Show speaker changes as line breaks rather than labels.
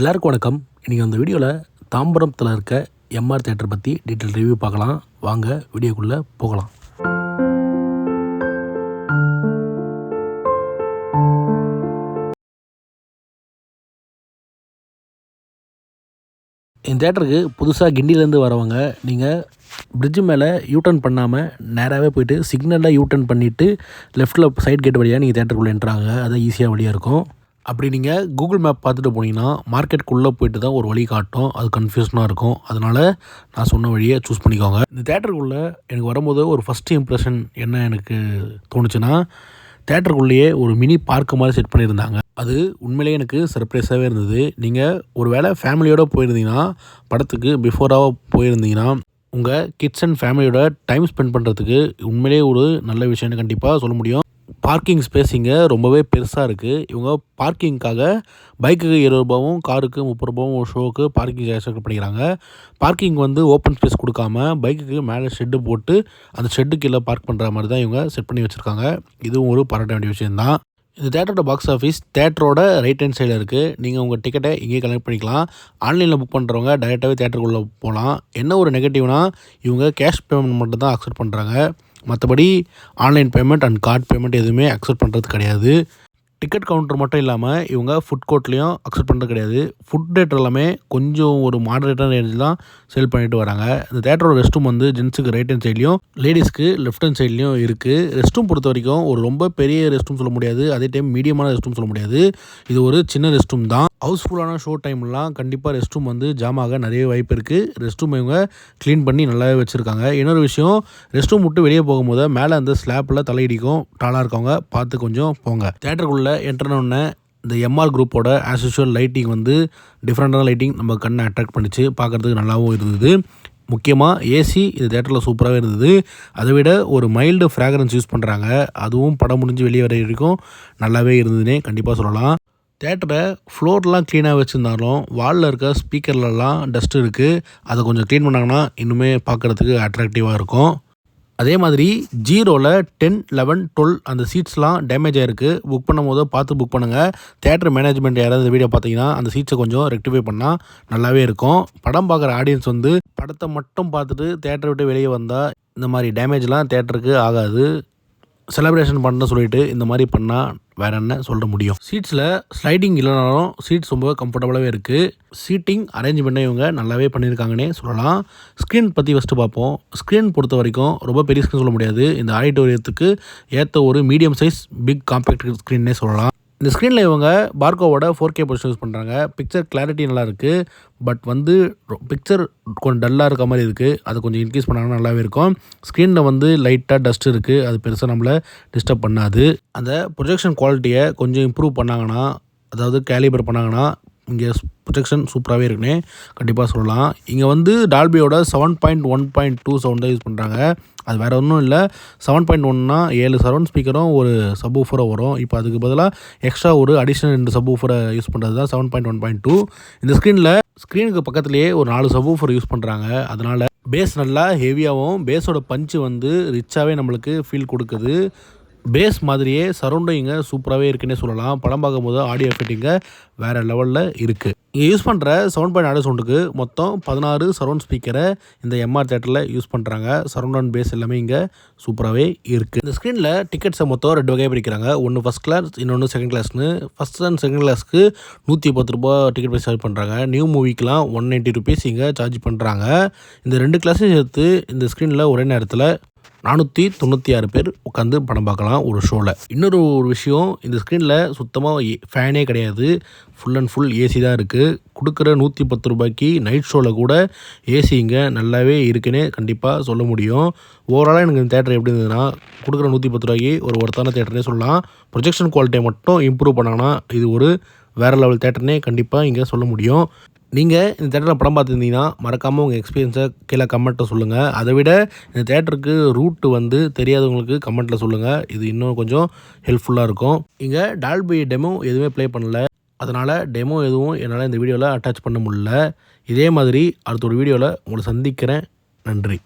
எல்லாருக்கும் வணக்கம். இன்றைக்கி அந்த வீடியோவில் தாம்பரத்தில் இருக்க எம்ஆர் தியேட்டர் பற்றி டீட்டெயில் ரிவ்யூ பார்க்கலாம். வாங்க வீடியோக்குள்ளே போகலாம். இந்த தேட்டருக்கு புதுசாக கிண்டிலேருந்து வரவங்க நீங்கள் பிரிட்ஜு மேலே யூட்டர்ன் பண்ணாமல் நேராகவே போய்ட்டு சிக்னலில் யூட்டர்ன் பண்ணிவிட்டு லெஃப்ட்டில் சைட் கேட் வழியாக நீங்கள் தேட்டருக்குள்ளே என்ட்ராங்க. அதான் ஈஸியாக வழியாக இருக்கும். அப்படி நீங்கள் கூகுள் மேப் பார்த்துட்டு போனீங்கன்னா மார்க்கெட்டுக்குள்ளே போய்ட்டு தான் ஒரு வழி காட்டும். அது கன்ஃபியூஷனாக இருக்கும். அதனால் நான் சொன்ன வழியை சூஸ் பண்ணிக்கோங்க. இந்த தேட்டருக்குள்ளே எனக்கு வரும்போது ஒரு ஃபஸ்ட்டு இம்ப்ரெஷன் என்ன எனக்கு தோணுச்சுன்னா, தேட்டருக்குள்ளேயே ஒரு மினி பார்க்கு மாதிரி செட் பண்ணியிருந்தாங்க. அது உண்மையிலேயே எனக்கு சர்ப்ரைஸாகவே இருந்தது. நீங்கள் ஒரு வேளை ஃபேமிலியோடு போயிருந்தீங்கன்னா, படத்துக்கு பிஃபோராக போயிருந்தீங்கன்னா, உங்கள் கிட்ஸ் அண்ட் ஃபேமிலியோட டைம் ஸ்பெண்ட் பண்ணுறதுக்கு உண்மையிலேயே ஒரு நல்ல விஷயம்னு கண்டிப்பாக சொல்ல முடியும். பார்க்கிங் ஸ்பேஸ் இங்கே ரொம்பவே பெருசாக இருக்குது. இவங்க பார்க்கிங்க்காக பைக்குக்கு 20 ரூபாவும் காருக்கு 30 ரூபாவும் ஒரு ஷோவுக்கு பார்க்கிங் சார்ஜ் பண்ணிக்கிறாங்க. பார்க்கிங் ஓப்பன் ஸ்பேஸ் கொடுக்காம பைக்குக்கு மேலே ஷெட்டு போட்டு அந்த ஷெட்டு கீழே பார்க் பண்ணுற மாதிரி தான் இவங்க செட் பண்ணி வச்சுருக்காங்க. இதுவும் ஒரு பாராட்ட வேண்டிய விஷயம்தான். இந்த தேட்டரோட பாக்ஸ் ஆஃபீஸ் தேட்டரோட ரைட் ஹேண்ட் சைடில் இருக்குது. நீங்கள் உங்கள் டிக்கெட்டை இங்கேயே கலெக்ட் பண்ணிக்கலாம். ஆன்லைனில் புக் பண்ணுறவங்க டைரெக்டாகவே தேட்டருக்குள்ளே போகலாம். என்ன ஒரு நெகட்டிவ்னால் இவங்க கேஷ் பேமெண்ட் மட்டும் தான் அக்செப்ட் பண்ணுறாங்க. மற்றபடி online payment and card payment எதுவுமே அக்செப்ட் பண்ணுறது கிடையாது. டிக்கெட் கவுண்டர் மட்டும் இல்லாமல் இவங்க ஃபுட் கோர்ட்லேயும் அக்செப்ட் பண்ணுறது கிடையாது. ஃபுட் தேட்டர் எல்லாமே கொஞ்சம் ஒரு மாடரேட்டான ரேஞ்சில் தான் சேல் பண்ணிட்டு வராங்க. இந்த தேட்டரோட ரெஸ்ட் ரூம் ஜென்ஸுக்கு ரைட் ஹேண்ட் சைட்லையும் லேடிஸ்க்கு லெஃப்ட் ஹேண்ட் சைட்லையும் இருக்குது. ரெஸ்ட் ரூம் பொறுத்த வரைக்கும் ஒரு ரொம்ப பெரிய ரெஸ்ட் ரூம் சொல்ல முடியாது, அதே டைம் மீடியமான ரெஸ்ட் ரூம் சொல்ல முடியாது. இது ஒரு சின்ன ரெஸ்ட் ரூம் தான். ஹவுஸ்ஃபுல்லான ஷோ டைம்லாம் கண்டிப்பாக ரெஸ்ட் ரூம் ஜாம் ஆக நிறைய வாய்ப்பு இருக்குது. ரெஸ்ட் ரூம் இவங்க க்ளீன் பண்ணி நல்லாவே வச்சுருக்காங்க. இன்னொரு விஷயம், ரெஸ்ட் ரூம் விட்டு வெளியே போகும்போது மேலே அந்த ஸ்லாப்பில் தலையிடிக்கும். டாலாக இருக்கவங்க பார்த்து கொஞ்சம் போங்க. தேட்டருக்குள்ளே என்ட்ரனோடனே இந்த எம்ஆர் குரூப்போட ஆஸ் யூஷுவல் லைட்டிங் டிஃப்ரெண்ட்டான லைட்டிங் நம்ம கண்ணை அட்ராக்ட் பண்ணிச்சு. பார்க்குறதுக்கு நல்லாவும் இருந்தது. முக்கியமாக ஏசி இந்த தேட்டரில் சூப்பராகவே இருந்தது. அதை விட ஒரு மைல்டு ஃப்ராக்ரன்ஸ் யூஸ் பண்ணுறாங்க. அதுவும் படம் முடிஞ்சு வெளியே வர வரைக்கும் நல்லாவே இருந்ததுன்னே கண்டிப்பாக சொல்லலாம். தேட்டரை ஃப்ளோர்லாம் க்ளீனாக வச்சுருந்தாலும் வாலில் இருக்க ஸ்பீக்கர்லலாம் டஸ்ட் இருக்குது. அதை கொஞ்சம் க்ளீன் பண்ணாங்கன்னா இன்னுமே பார்க்குறதுக்கு அட்ராக்டிவாக இருக்கும். அதே மாதிரி ஜீரோவில் 10, 11, 12 அந்த சீட்ஸ்லாம் டேமேஜ் ஆகிருக்கு. புக் பண்ணும் போது பார்த்து புக் பண்ணுங்கள். தேட்டர் மேனேஜ்மெண்ட் யாராவது இந்த வீடியோ பார்த்தீங்கன்னா அந்த சீட்ஸை கொஞ்சம் ரெக்டிஃபை பண்ணால் நல்லாவே இருக்கும். படம் பார்க்குற ஆடியன்ஸ் படத்தை மட்டும் பார்த்துட்டு தேட்டரை விட்டு வெளியே வந்தால் இந்த மாதிரி டேமேஜ்லாம் தேட்டருக்கு ஆகாது. செலிப்ரேஷன் பண்ண சொல்லிட்டு இந்த மாதிரி பண்ணால் வேறு என்ன சொல்ல முடியும். சீட்ஸில் ஸ்லைடிங் இல்லைனாலும் சீட்ஸ் ரொம்ப கம்ஃபர்டபுளாகவே இருக்குது. சீட்டிங் அரேஞ்ச்மெண்ட்டை இவங்க நல்லாவே பண்ணியிருக்காங்கன்னே சொல்லலாம். ஸ்க்ரீன் பற்றி ஃபஸ்ட்டு பார்ப்போம். ஸ்க்ரீன் பொறுத்த வரைக்கும் ரொம்ப பெரிய ஸ்க்ரீன் சொல்ல முடியாது. இந்த ஆடிட்டோரியத்துக்கு ஏற்ற ஒரு மீடியம் சைஸ் பிக் காம்பேக்ட் ஸ்க்ரீன்னே சொல்லலாம். இந்த ஸ்க்ரீனில் இவங்க பார்கோவோட 4K பொசிஷன் யூஸ் பண்ணுறாங்க. பிக்சர் கிளாரிட்டி நல்லா இருக்குது. பட் பிக்சர் கொஞ்சம் டல்லாக இருக்க மாதிரி இருக்குது. அதை கொஞ்சம் இன்க்ரீஸ் பண்ணாங்கன்னா நல்லாவே இருக்கும். ஸ்க்ரீனில் லைட்டாக டஸ்ட் இருக்குது. அது பெருசாக நம்மளை டிஸ்டர்ப் பண்ணாது. அந்த ப்ரொஜெக்ஷன் குவாலிட்டியை கொஞ்சம் இம்ப்ரூவ் பண்ணாங்கன்னா, அதாவது கேலிபர் பண்ணாங்கன்னா இங்கே ப்ரொஜெக்ஷன் சூப்பராகவே இருக்குன்னே கண்டிப்பாக சொல்லலாம். இங்கே டால்பியோட 7.1.2 சவுண்ட் தான் யூஸ் பண்ணுறாங்க. அது வேறு ஒன்றும் இல்லை. 7.1னா 7 சரௌண்ட் ஸ்பீக்கரும் ஒரு சப்வூஃபரும் வரும். இப்போ அதுக்கு பதிலாக எக்ஸ்ட்ரா ஒரு அடிஷ்னல் 2 சப்வூஃபரை யூஸ் பண்ணுறது தான் 7.1.2. இந்த ஸ்க்ரீனுக்கு பக்கத்துலேயே ஒரு 4 சப்வூஃபர் யூஸ் பண்ணுறாங்க. அதனால் பேஸ் நல்லா ஹெவியாகவும் பேஸோட பஞ்சு ரிச்சாகவே நம்மளுக்கு ஃபீல் கொடுக்குது. பேஸ் மாதிரியே சரௌண்டிங்க சூப்பராகவே இருக்குன்னே சொல்லலாம். படம் பார்க்கும்போது ஆடியோ எஃபெக்டிங்க வேறு லெவலில் இருக்குது. இங்கே யூஸ் பண்ணுற 7.6 சவுண்டுக்கு மொத்தம் 16 சரௌண்ட் ஸ்பீக்கரை இந்த எம்ஆர் தேட்டரில் யூஸ் பண்ணுறாங்க. சரௌண்ட் அண்ட் பேஸ் எல்லாமே இங்கே சூப்பராகவே இருக்குது. இந்த ஸ்க்ரீனில் டிக்கெட்ஸை மொத்தம் 2 வகையாக பிரிக்கிறாங்க. ஒன்று ஃபஸ்ட் கிளாஸ், இன்னொன்று செகண்ட் கிளாஸ்னு. ஃபஸ்ட் அண்ட் செகண்ட் கிளாஸ்க்கு 110 ரூபா டிக்கெட் ப்ரைஸ் சார்ஜ் பண்ணுறாங்க. நியூ மூவிக்கெலாம் 190 ருபீஸ் இங்கே சார்ஜ் பண்ணுறாங்க. இந்த 2 கிளாஸையும் சேர்த்து இந்த ஸ்க்ரீனில் ஒரே நேரத்தில் 496 பேர் உட்காந்து படம் பார்க்கலாம் ஒரு ஷோவில். இன்னொரு விஷயம், இந்த ஸ்க்ரீனில் சுத்தமாக ஃபேனே கிடையாது. ஃபுல் அண்ட் ஃபுல் ஏசி தான் இருக்குது. கொடுக்குற 110 ரூபாய்க்கு நைட் ஷோவில் கூட ஏசி இங்கே நல்லாவே இருக்குன்னே கண்டிப்பாக சொல்ல முடியும். ஓவராலாக எனக்கு இந்த தேட்டர் எப்படி இருந்ததுன்னா, கொடுக்குற 110 ரூபாய்க்கு ஒரு ஒருத்தான தேட்டர்னே சொல்லலாம். ப்ரொஜெக்ஷன் குவாலிட்டியை மட்டும் இம்ப்ரூவ் பண்ணாங்கன்னா இது ஒரு வேறு லெவல் தேட்டர்னே கண்டிப்பாக இங்கே சொல்ல முடியும். நீங்கள் இந்த தேட்டரில் படம் பார்த்துருந்தீங்கன்னா மறக்காமல் உங்கள் எக்ஸ்பீரியன்ஸை கீழே கமெண்ட்டில் சொல்லுங்கள். அதை விட இந்த தேட்டருக்கு ரூட்டு தெரியாதவங்களுக்கு கமெண்ட்டில் சொல்லுங்கள். இது இன்னும் கொஞ்சம் ஹெல்ப்ஃபுல்லாக இருக்கும். இங்கே டால்பி டெமோ எதுவுமே ப்ளே பண்ணல. அதனால் டெமோ எதுவும் என்னால் இந்த வீடியோவில் அட்டாச் பண்ண முடியல. இதே மாதிரி அடுத்த ஒரு வீடியோவில் உங்களை சந்திக்கிறேன். நன்றி.